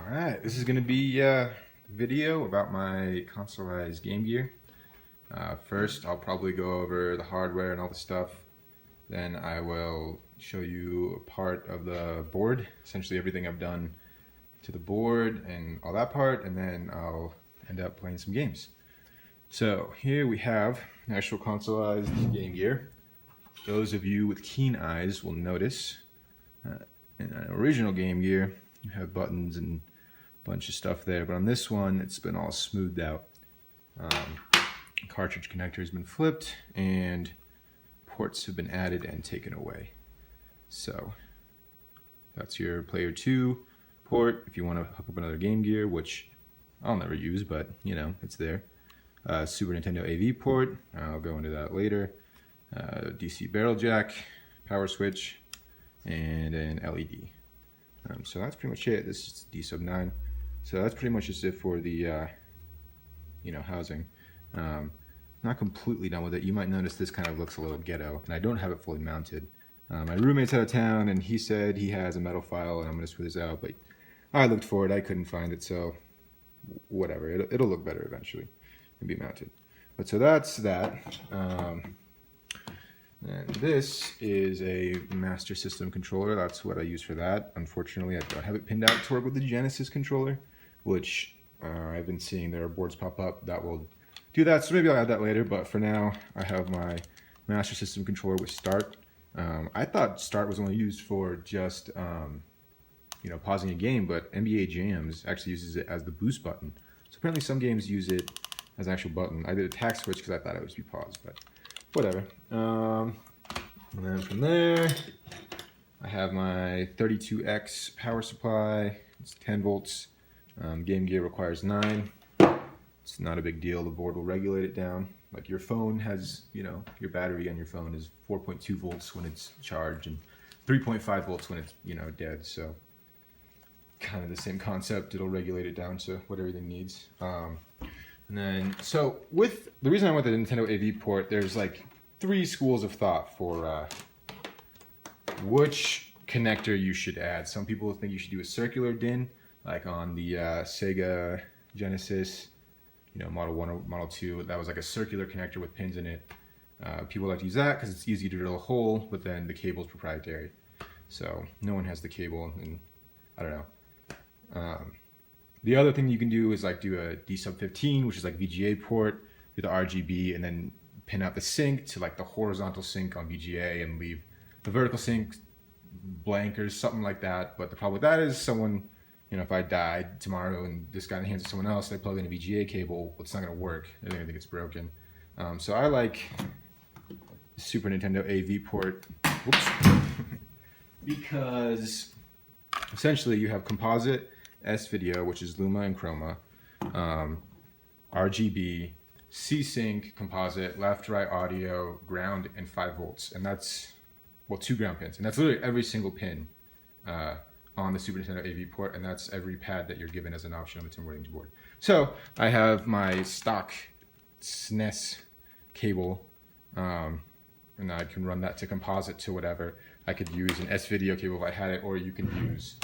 Alright, this is going to be a video about my Consolized game gear. First, I'll probably go over the hardware and all the stuff. Then I will show you a part of the board, essentially everything I've done to the board and all that part, and then I'll end up playing some games. So here we have actual Consolized game gear. Those of you with keen eyes will notice in an original game gear you have buttons and a bunch of stuff there, but on this one it's been all smoothed out. Cartridge connector has been flipped and ports have been added and taken away. So that's your player 2 port if you want to hook up another game gear, which I'll never use, but you know, it's there. Super Nintendo AV port, I'll go into that later. DC barrel jack, power switch, and an LED. So that's pretty much it. This is D-sub 9. So that's pretty much just it for the housing. Not completely done with it. You might notice this kind of looks a little ghetto, and I don't have it fully mounted. My roommate's out of town, and he said he has a metal file, and I'm going to screw this out, but I looked for it. I couldn't find it, so whatever. It'll look better eventually and be mounted. But so that's that. And this is a Master System controller. That's what I use for that. Unfortunately, I don't have it pinned out to work with the Genesis controller, which I've been seeing there are boards pop up that will do that, so maybe I'll add that later. But for now, I have my Master System controller with Start. I thought Start was only used for just pausing a game, but NBA Jams actually uses it as the boost button. So apparently some games use it as an actual button. I did a tack switch because I thought it would be paused, but whatever. And then from there, I have my 32X power supply. It's 10 volts. Game gear requires 9. It's not a big deal. The board will regulate it down. Like your phone has, your battery on your phone is 4.2 volts when it's charged and 3.5 volts when it's, dead. So kind of the same concept. It'll regulate it down to what everything needs. And then, so with the reason I went to the Nintendo AV port, there's like 3 schools of thought for which connector you should add. Some people think you should do a circular DIN, like on the Sega Genesis, Model 1 or Model 2. That was like a circular connector with pins in it. People like to use that because it's easy to drill a hole, but then the cable is proprietary. So no one has the cable, and I don't know. The other thing you can do is like do a D-sub 15, which is like VGA port, do the RGB, and then pin out the sync to like the horizontal sync on VGA and leave the vertical sync blank or something like that. But the problem with that is someone, if I died tomorrow and this got in the hands of someone else, they plug in a VGA cable, it's not going to work. They're going to think it's broken. So I like the Super Nintendo AV port. Whoops. Because essentially you have composite, S-video, which is Luma and Chroma, RGB, C-Sync, composite, left-right audio, ground, and 5 volts. And that's, 2 ground pins. And that's literally every single pin on the Super Nintendo AV port, and that's every pad that you're given as an option on the Tim Worthington board. So I have my stock SNES cable, and I can run that to composite to whatever. I could use an S-video cable if I had it, or you can use,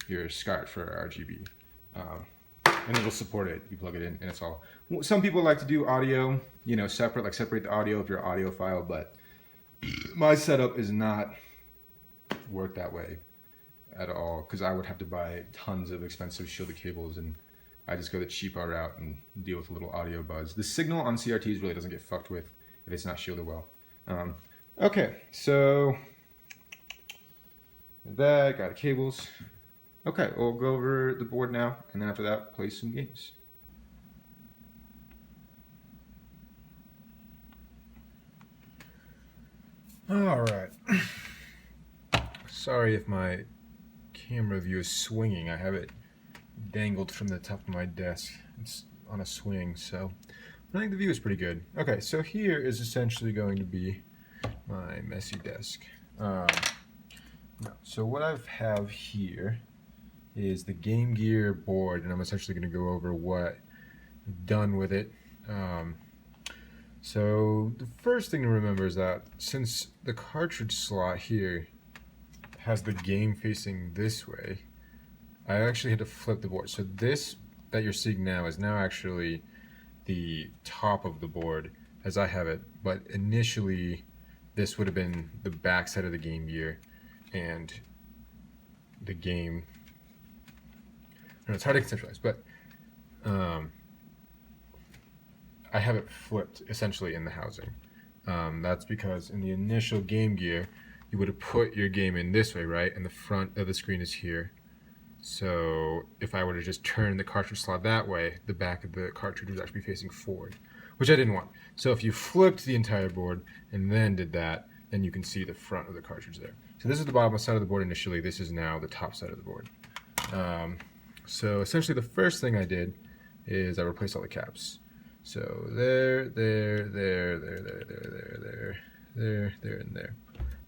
your SCART for RGB, and it'll support it. You plug it in and it's all. Some people like to do audio, separate, like separate the audio if you're an audiophile, but my setup is not work that way at all, because I would have to buy tons of expensive shielded cables, and I just go the cheaper route and deal with a little audio buzz. The signal on CRTs really doesn't get fucked with if it's not shielded well. Okay, so that got the cables. Okay, we'll go over the board now, and then after that, play some games. All right. Sorry if my camera view is swinging. I have it dangled from the top of my desk. It's on a swing, so I think the view is pretty good. Okay, so here is essentially going to be my messy desk. So what I have here is the Game Gear board, and I'm essentially going to go over what I've done with it. So the first thing to remember is that since the cartridge slot here has the game facing this way, I actually had to flip the board. So this that you're seeing now is now actually the top of the board as I have it, but initially this would have been the back side of the Game Gear, and the game, no, it's hard to conceptualize, but I have it flipped essentially in the housing. That's because in the initial Game Gear, you would have put your game in this way, right? And the front of the screen is here. So if I were to just turn the cartridge slot that way, the back of the cartridge would actually be facing forward, which I didn't want. So if you flipped the entire board and then did that, then you can see the front of the cartridge there. So this is the bottom side of the board initially. This is now the top side of the board. So essentially the first thing I did is I replaced all the caps. So there, and there.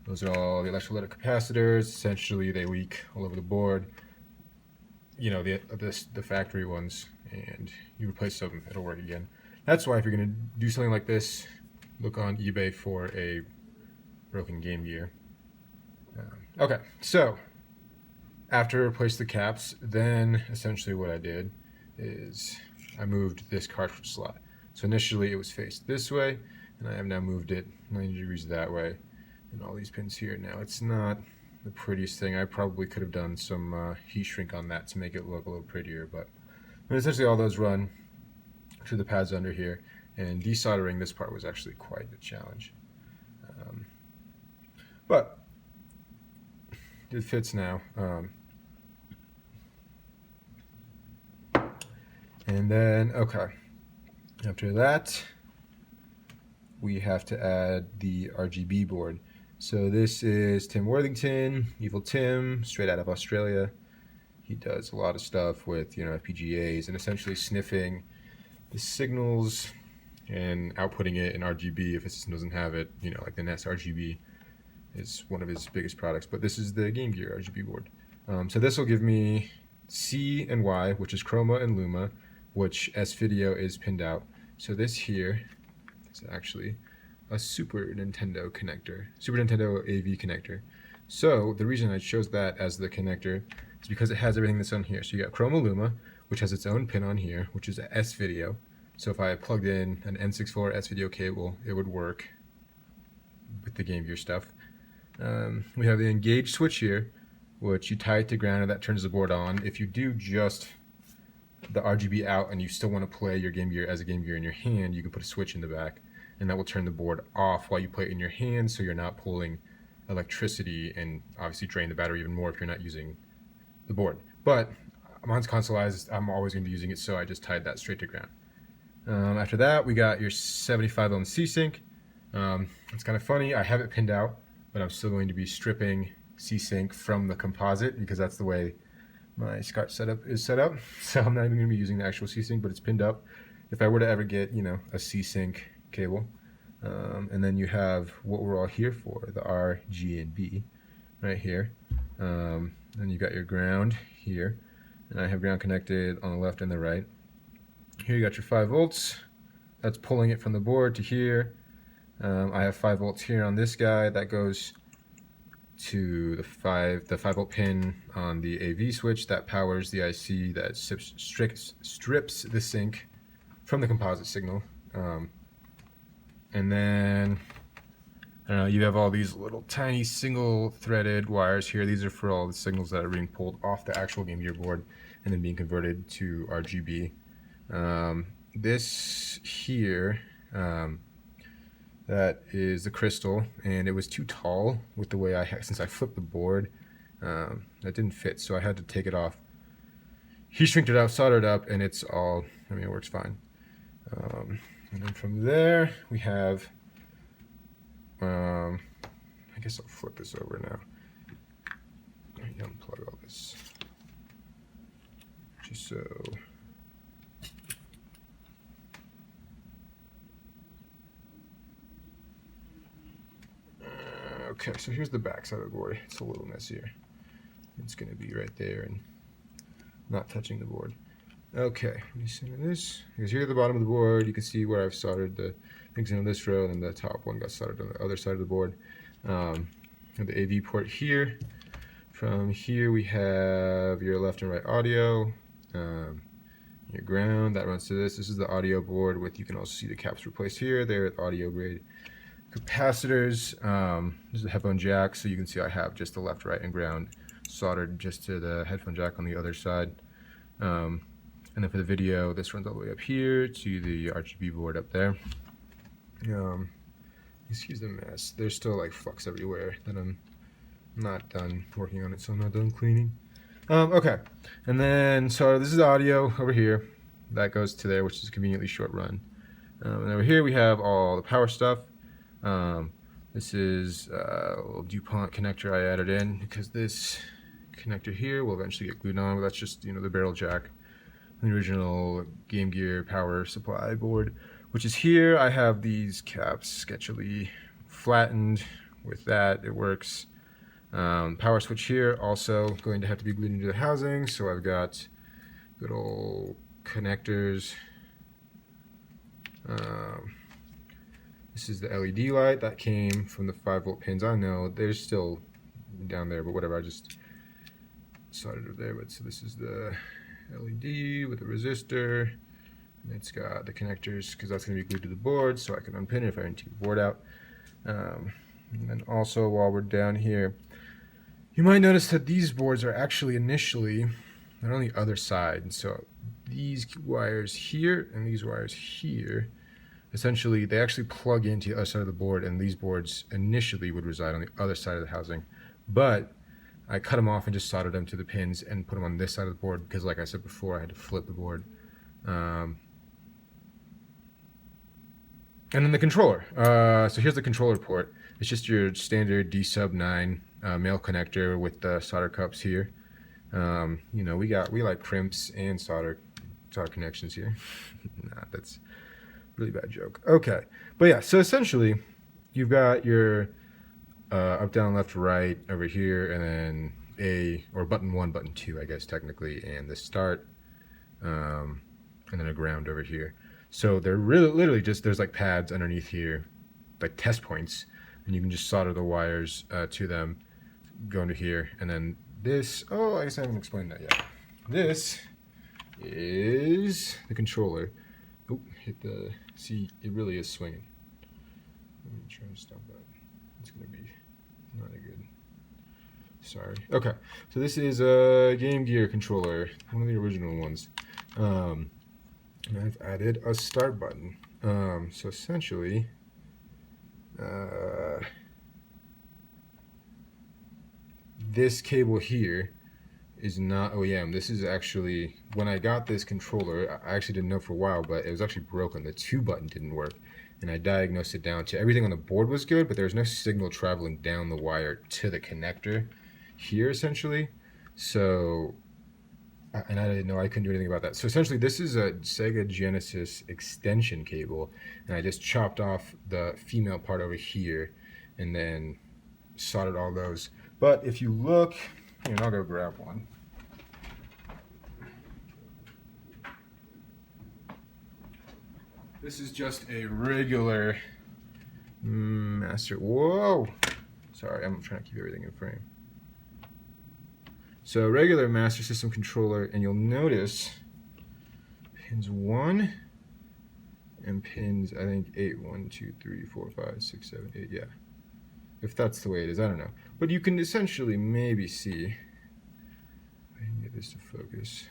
Those are all the electrolytic capacitors. Essentially, they leak all over the board. You know, the factory ones, and you replace them, it'll work again. That's why if you're going to do something like this, look on eBay for a broken Game Gear. Okay, so after I replaced the caps, then essentially what I did is I moved this cartridge slot. So initially it was faced this way, and I have now moved it 90 degrees that way, and all these pins here. Now it's not the prettiest thing. I probably could have done some heat shrink on that to make it look a little prettier, but essentially all those run through the pads under here, and desoldering this part was actually quite a challenge. But it fits now. And then, okay, after that, we have to add the RGB board. So this is Tim Worthington, Evil Tim, straight out of Australia. He does a lot of stuff with, you know, FPGAs and essentially sniffing the signals and outputting it in RGB if a system doesn't have it. You know, like the NES RGB is one of his biggest products. But this is the Game Gear RGB board. So this will give me C and Y, which is Chroma and Luma, which S-Video is pinned out. So this here is actually a Super Nintendo connector, Super Nintendo AV connector. So the reason I chose that as the connector is because it has everything that's on here. So you got Chroma Luma, which has its own pin on here, which is a S-Video. So if I plugged in an N64 S-Video cable, it would work with the Game Gear stuff. We have the engage switch here, which you tie it to ground and that turns the board on. If you do just the RGB out and you still want to play your Game Gear as a Game Gear in your hand, you can put a switch in the back, and that will turn the board off while you play it in your hand, so you're not pulling electricity and obviously drain the battery even more if you're not using the board. But mine's Consolized, I'm always going to be using it, so I just tied that straight to ground. After that, we got your 75 ohm C-Sync. It's kind of funny, I have it pinned out, but I'm still going to be stripping C-Sync from the composite because that's the way my SCART setup is set up. So I'm not even going to be using the actual C-Sync, but it's pinned up. If I were to ever get, you know, a C-Sync cable. And then you have what we're all here for, the R, G, and B right here. Then you got your ground here, and I have ground connected on the left and the right. Here you got your 5 volts. That's pulling it from the board to here. I have 5 volts here on this guy. That goes to the 5 volt pin on the AV switch that powers the IC that strips the sync from the composite signal. And then you have all these little tiny single threaded wires here. These are for all the signals that are being pulled off the actual Game Gear board and then being converted to RGB. This here, that is the crystal, and it was too tall with the way since I flipped the board, that didn't fit, so I had to take it off. Heat shrinked it out, soldered it up, and it's all, I mean, it works fine. And then from there, we have, I guess I'll flip this over now. Unplug all this. Just so. Okay, so here's the back side of the board. It's a little messier. It's going to be right there and not touching the board. Okay, let me center this. Because here at the bottom of the board, you can see where I've soldered the things in this row, and then the top one got soldered on the other side of the board. And the AV port here. From here we have your left and right audio, your ground that runs to this. This is the audio board with, you can also see the caps replaced here. They're at audio grade capacitors. This is the headphone jack, so you can see I have just the left, right, and ground soldered just to the headphone jack on the other side. And then for the video, this runs all the way up here to the RGB board up there. Excuse the mess. There's still like flux everywhere that I'm not done working on it, so I'm not done cleaning. Okay, and then so this is audio over here. That goes to there, which is conveniently short run. And over here we have all the power stuff. This is a little DuPont connector I added in because this connector here will eventually get glued on, but that's just, you know, the barrel jack, the original Game Gear power supply board, which is here. I have these caps sketchily flattened. With that, it works. Power switch here, also going to have to be glued into the housing, so I've got good old connectors. This is the LED light that came from the 5-volt pins. I know there's still down there, but whatever, I just soldered it there. But so this is the LED with the resistor, and it's got the connectors because that's going to be glued to the board, so I can unpin it if I need to take the board out. And then also, while we're down here, you might notice that these boards are actually initially, they're on the other side. So these wires here and these wires here, essentially they actually plug into the other side of the board, and these boards initially would reside on the other side of the housing. But I cut them off and just soldered them to the pins and put them on this side of the board because, like I said before, I had to flip the board. And then the controller. So here's the controller port. It's just your standard D-sub-9 male connector with the solder cups here. You know, we like crimps and solder connections here. Nah, that's a really bad joke. Okay, but yeah, so essentially you've got your up, down, left, right over here, and then button 1, button 2, I guess technically, and the start, and then a ground over here. So they're literally just, there's like pads underneath here, like test points, and you can just solder the wires to them, go into here, and then this, oh, I guess I haven't explained that yet. This is the controller. Oh, hit the, see, it really is swinging. Let me try to stop that. It's gonna be not a good, sorry. Okay, so this is a Game Gear controller, one of the original ones. And I've added a start button. So essentially, this cable here is not OEM. This is actually, when I got this controller, I actually didn't know for a while, but it was actually broken. The 2 button didn't work, and I diagnosed it down to everything on the board was good, but there was no signal traveling down the wire to the connector here, essentially. So, and I didn't know, I couldn't do anything about that. So essentially this is a Sega Genesis extension cable, and I just chopped off the female part over here and then soldered all those. But if you look, here, I'll go grab one. This is just a regular master, whoa! Sorry, I'm trying to keep everything in frame. So regular Master System controller, and you'll notice pins 1 and pins, I think 8, 1, 2, 3, 4, 5, 6, 7, 8, yeah. If that's the way it is, I don't know. But you can essentially maybe see, if I can get this to focus.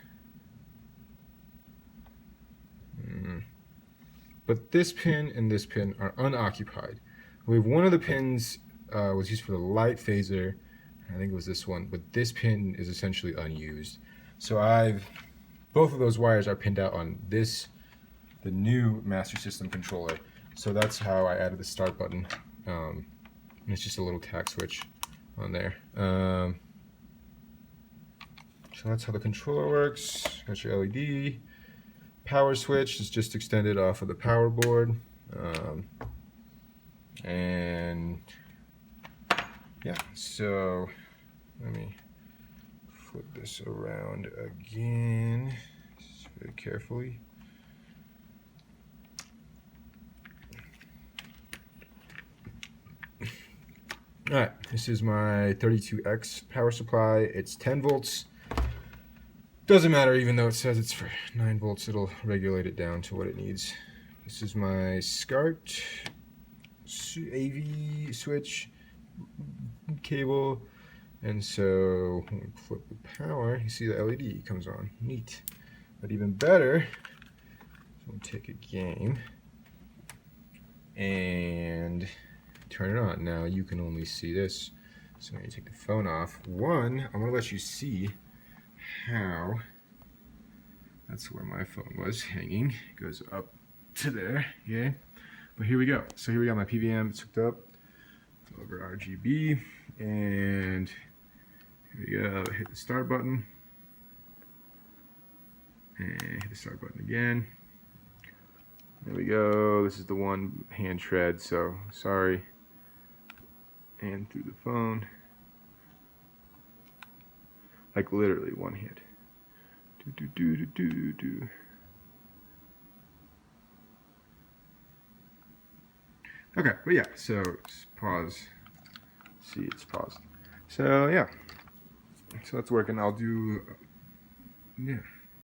But this pin and this pin are unoccupied. We have one of the pins was used for the light phaser. I think it was this one, but this pin is essentially unused. So both of those wires are pinned out on this, the new Master System controller. So that's how I added the start button. And it's just a little tack switch on there. So that's how the controller works. Got your LED. Power switch is just extended off of the power board. And yeah, so let me flip this around again, just very carefully. All right, this is my 32X power supply. It's 10 volts. Doesn't matter, even though it says it's for 9 volts, it'll regulate it down to what it needs. This is my SCART AV switch cable. And so when we flip the power, you see the LED comes on. Neat. But even better, so we'll take a game and turn it on. Now you can only see this. So when you take the phone off, one, I'm gonna let you see how, that's where my phone was hanging. It goes up to there, yeah. But here we go. So here we got my PVM, it's hooked up over RGB, and here we go. Hit the start button, and hit the start button again. There we go. This is the one hand tread, so sorry. And through the phone, like literally one hand. Do do do do do do. Okay, but yeah, so just pause. See, it's paused. So yeah, so that's working. I'll do, yeah.